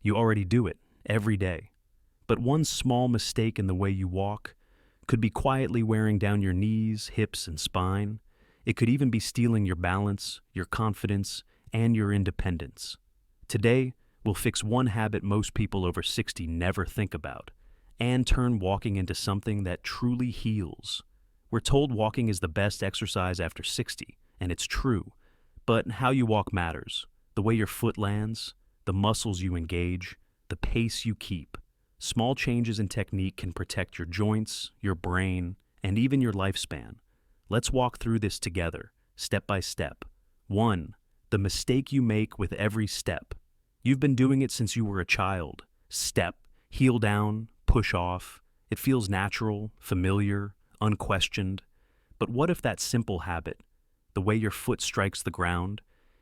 You already do it every day. But one small mistake in the way you walk could be quietly wearing down your knees, hips, and spine. It could even be stealing your balance, your confidence, and your independence. Today, we'll fix one habit most people over 60 never think about, and turn walking into something that truly heals. We're told walking is the best exercise after 60, and it's true. But how you walk matters. The way your foot lands, the muscles you engage, the pace you keep. Small changes in technique can protect your joints, your brain, and even your lifespan. Let's walk through this together, step by step. 1. The mistake you make with every step. You've been doing it since you were a child. Step, heel down, push off. It feels natural, familiar, unquestioned. But what if that simple habit, the way your foot strikes the ground,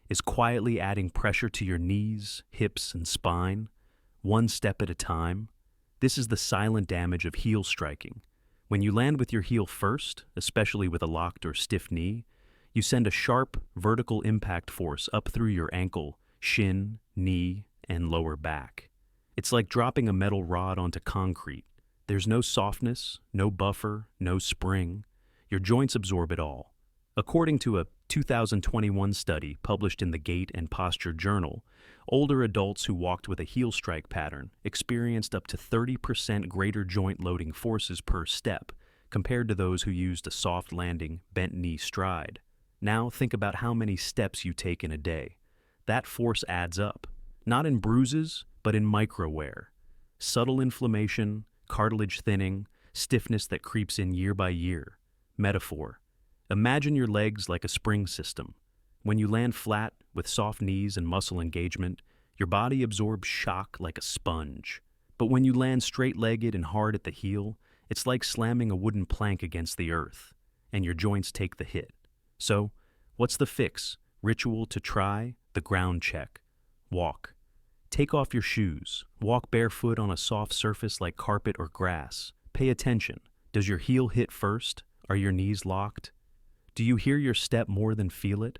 is quietly adding pressure to your knees, hips, and spine, one step at a time? This is the silent damage of heel striking. When you land with your heel first, especially with a locked or stiff knee, you send a sharp, vertical impact force up through your ankle, shin, knee, and lower back. It's like dropping a metal rod onto concrete. There's no softness, no buffer, no spring. Your joints absorb it all. According to a 2021 study published in the Gait Posture Journal, older adults who walked with a heel strike pattern experienced up to 30% greater joint loading forces per step compared to those who used a soft landing, bent knee stride. Now think about how many steps you take in a day. That force adds up, not in bruises, but in micro-wear. Subtle inflammation, cartilage thinning, stiffness that creeps in year by year. Metaphor. Imagine your legs like a spring system. When you land flat, with soft knees and muscle engagement, your body absorbs shock like a sponge. But when you land straight-legged and hard at the heel, it's like slamming a wooden plank against the earth, and your joints take the hit. So, what's the fix? Ritual to try? The ground check. Walk. Take off your shoes. Walk barefoot on a soft surface like carpet or grass. Pay attention. Does your heel hit first? Are your knees locked? Do you hear your step more than feel it?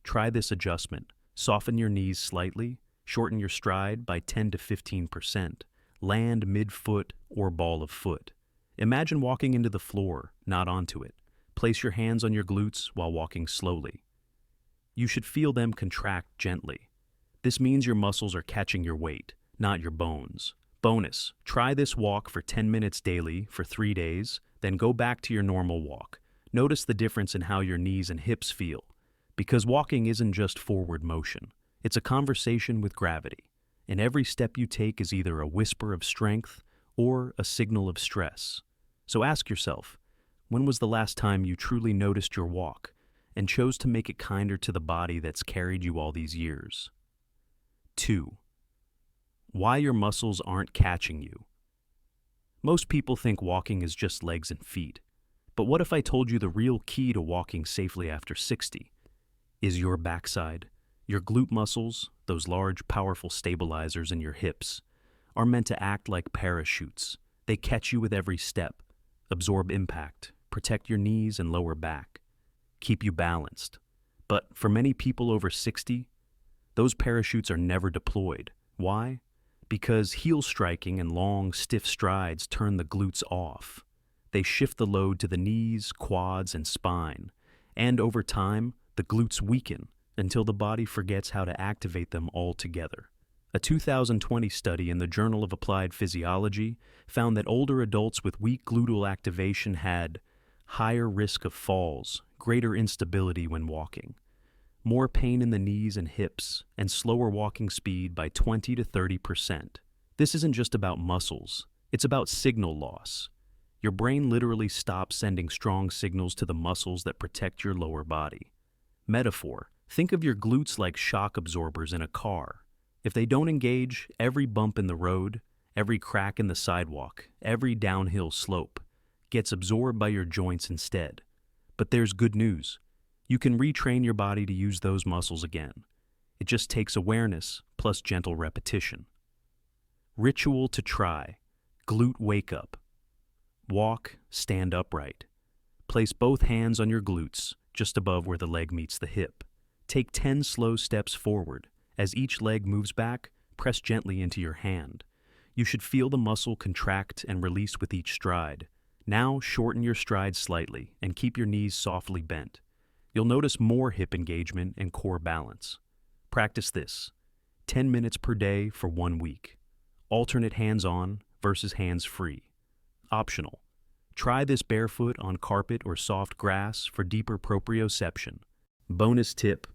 Try this adjustment. Soften your knees slightly. Shorten your stride by 10 to 15%. Land mid-foot or ball of foot. Imagine walking into the floor, not onto it. Place your hands on your glutes while walking slowly. You should feel them contract gently. This means your muscles are catching your weight, not your bones. Bonus, try this walk for 10 minutes daily for 3 days, then go back to your normal walk. Notice the difference in how your knees and hips feel. Because walking isn't just forward motion. It's a conversation with gravity. And every step you take is either a whisper of strength or a signal of stress. So ask yourself, when was the last time you truly noticed your walk and chose to make it kinder to the body that's carried you all these years? 2. Why your muscles aren't catching you. Most people think walking is just legs and feet. But what if I told you the real key to walking safely after 60 is your backside? Your glute muscles, those large, powerful stabilizers in your hips, are meant to act like parachutes. They catch you with every step, absorb impact, protect your knees and lower back, keep you balanced. But for many people over 60, those parachutes are never deployed. Why? Because heel striking and long, stiff strides turn the glutes off. They shift the load to the knees, quads, and spine. And over time, the glutes weaken until the body forgets how to activate them altogether. A 2020 study in the Journal of Applied Physiology found that older adults with weak gluteal activation had higher risk of falls, greater instability when walking, more pain in the knees and hips, and slower walking speed by 20 to 30%. This isn't just about muscles, it's about signal loss. Your brain literally stops sending strong signals to the muscles that protect your lower body. Metaphor, think of your glutes like shock absorbers in a car. If they don't engage, every bump in the road, every crack in the sidewalk, every downhill slope gets absorbed by your joints instead. But there's good news. You can retrain your body to use those muscles again. It just takes awareness plus gentle repetition. Ritual to try. Glute wake up. Walk, stand upright. Place both hands on your glutes, just above where the leg meets the hip. Take 10 slow steps forward. As each leg moves back, press gently into your hand. You should feel the muscle contract and release with each stride. Now shorten your stride slightly and keep your knees softly bent. You'll notice more hip engagement and core balance. Practice this 10 minutes per day for 1 week. Alternate hands-on versus hands-free. Optional. Try this barefoot on carpet or soft grass for deeper proprioception. Bonus tip: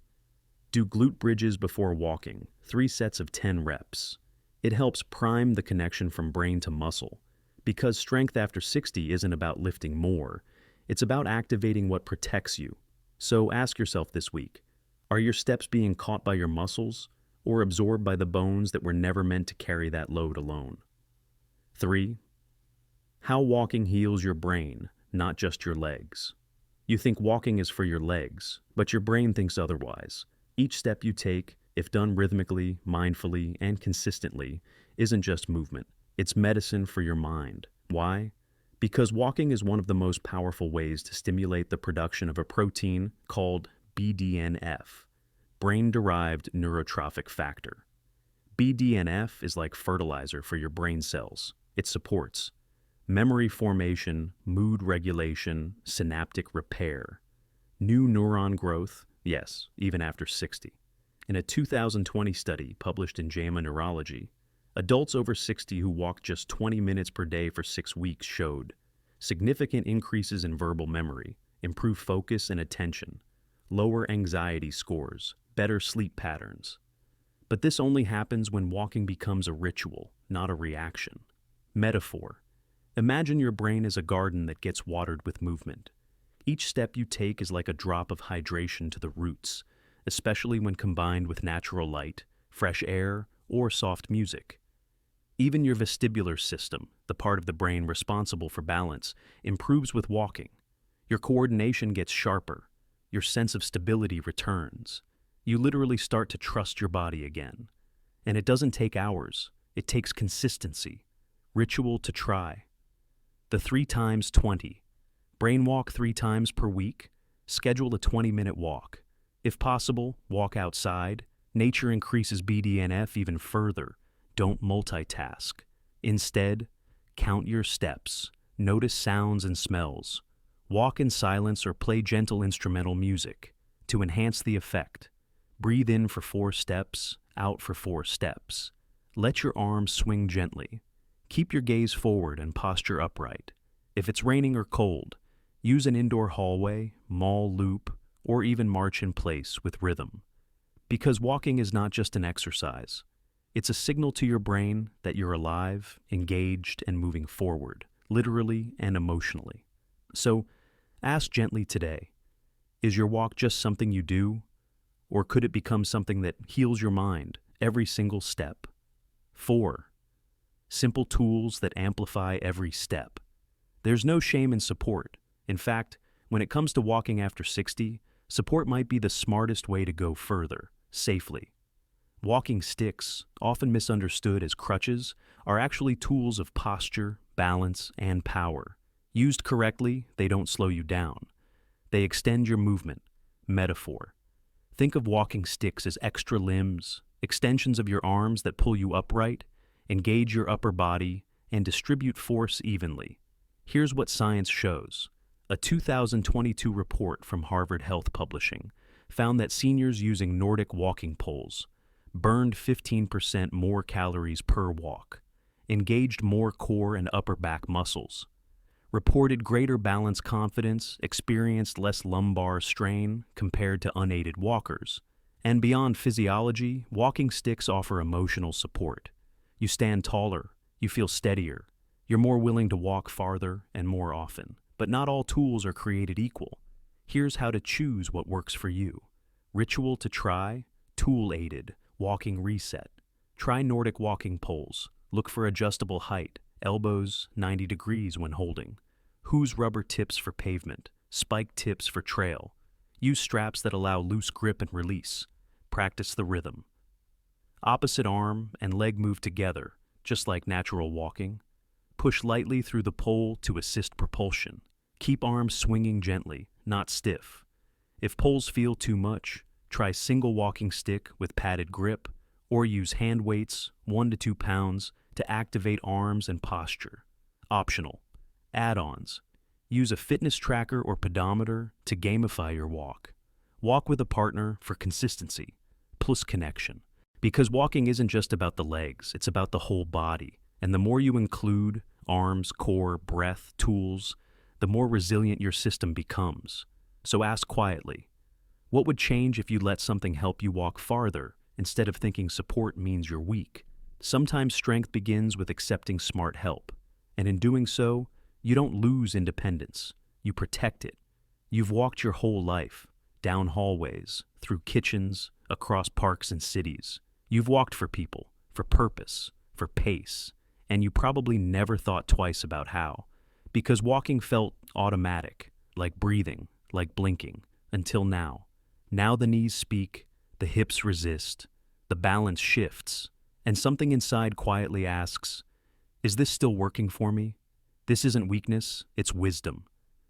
do glute bridges before walking, 3 sets of 10 reps. It helps prime the connection from brain to muscle. Because strength after 60 isn't about lifting more, it's about activating what protects you. So ask yourself this week, are your steps being caught by your muscles or absorbed by the bones that were never meant to carry that load alone? 3. How walking heals your brain, not just your legs. You think walking is for your legs, but your brain thinks otherwise. Each step you take, if done rhythmically, mindfully, and consistently, isn't just movement. It's medicine for your mind. Why? Because walking is one of the most powerful ways to stimulate the production of a protein called BDNF, brain-derived neurotrophic factor. BDNF is like fertilizer for your brain cells. It supports memory formation, mood regulation, synaptic repair, new neuron growth, yes, even after 60. In a 2020 study published in JAMA Neurology, adults over 60 who walked just 20 minutes per day for 6 weeks showed significant increases in verbal memory, improved focus and attention, lower anxiety scores, better sleep patterns. But this only happens when walking becomes a ritual, not a reaction. Metaphor. Imagine your brain as a garden that gets watered with movement. Each step you take is like a drop of hydration to the roots, especially when combined with natural light, fresh air, or soft music. Even your vestibular system, the part of the brain responsible for balance, improves with walking. Your coordination gets sharper. Your sense of stability returns. You literally start to trust your body again. And it doesn't take hours. It takes consistency. Ritual to try. The 3 times 20. Brain walk 3 times per week. Schedule a 20-minute walk. If possible, walk outside. Nature increases BDNF even further. Don't multitask. Instead, count your steps. Notice sounds and smells. Walk in silence or play gentle instrumental music to enhance the effect. Breathe in for 4 steps, out for 4 steps. Let your arms swing gently. Keep your gaze forward and posture upright. If it's raining or cold, use an indoor hallway, mall loop, or even march in place with rhythm. Because walking is not just an exercise. It's a signal to your brain that you're alive, engaged, and moving forward, literally and emotionally. So, ask gently today, is your walk just something you do, or could it become something that heals your mind every single step? 4. Simple tools that amplify every step. There's no shame in support. In fact, when it comes to walking after 60, support might be the smartest way to go further, safely. Walking sticks, often misunderstood as crutches, are actually tools of posture, balance, and power. Used correctly, they don't slow you down. They extend your movement. Metaphor. Think of walking sticks as extra limbs, extensions of your arms that pull you upright, engage your upper body, and distribute force evenly. Here's what science shows. A 2022 report from Harvard Health Publishing found that seniors using Nordic walking poles burned 15% more calories per walk, engaged more core and upper back muscles, reported greater balance confidence, experienced less lumbar strain compared to unaided walkers. And beyond physiology, walking sticks offer emotional support. You stand taller, you feel steadier, you're more willing to walk farther and more often. But not all tools are created equal. Here's how to choose what works for you. Ritual to try, tool-aided, walking reset. Try Nordic walking poles. Look for adjustable height, elbows 90 degrees when holding. Who's rubber tips for pavement, spike tips for trail. Use straps that allow loose grip and release. Practice the rhythm. Opposite arm and leg move together, just like natural walking. Push lightly through the pole to assist propulsion. Keep arms swinging gently, not stiff. If poles feel too much, try single walking stick with padded grip or use hand weights, 1 to 2 pounds, to activate arms and posture. Optional. Add-ons. Use a fitness tracker or pedometer to gamify your walk. Walk with a partner for consistency, plus connection. Because walking isn't just about the legs, it's about the whole body. And the more you include arms, core, breath, tools, the more resilient your system becomes. So ask quietly, what would change if you let something help you walk farther instead of thinking support means you're weak? Sometimes strength begins with accepting smart help. And in doing so, you don't lose independence, you protect it. You've walked your whole life, down hallways, through kitchens, across parks and cities. You've walked for people, for purpose, for pace, and you probably never thought twice about how. Because walking felt automatic, like breathing, like blinking, until now. Now the knees speak, the hips resist, the balance shifts, and something inside quietly asks, is this still working for me? This isn't weakness, it's wisdom.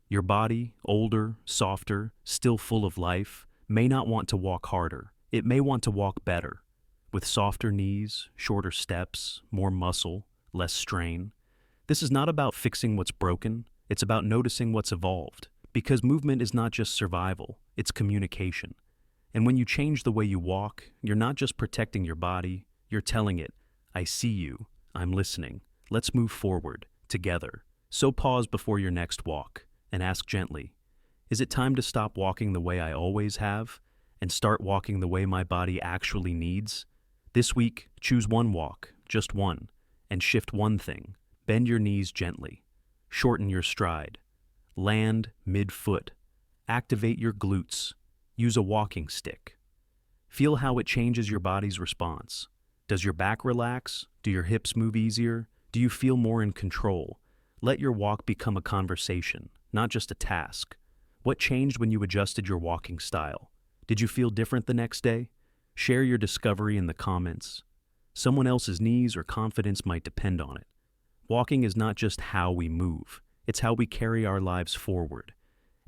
Your body, older, softer, still full of life, may not want to walk harder. It may want to walk better, with softer knees, shorter steps, more muscle, less strain. This is not about fixing what's broken, it's about noticing what's evolved. Because movement is not just survival, it's communication. And when you change the way you walk, you're not just protecting your body, you're telling it, I see you, I'm listening, let's move forward, together. So pause before your next walk, and ask gently, is it time to stop walking the way I always have, and start walking the way my body actually needs? This week, choose one walk, just one, and shift one thing. Bend your knees gently. Shorten your stride. Land mid-foot. Activate your glutes. Use a walking stick. Feel how it changes your body's response. Does your back relax? Do your hips move easier? Do you feel more in control? Let your walk become a conversation, not just a task. What changed when you adjusted your walking style? Did you feel different the next day? Share your discovery in the comments. Someone else's knees or confidence might depend on it. Walking is not just how we move, it's how we carry our lives forward.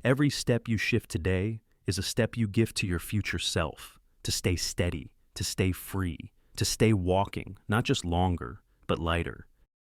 Every step you shift today is a step you gift to your future self, to stay steady, to stay free, to stay walking, not just longer, but lighter.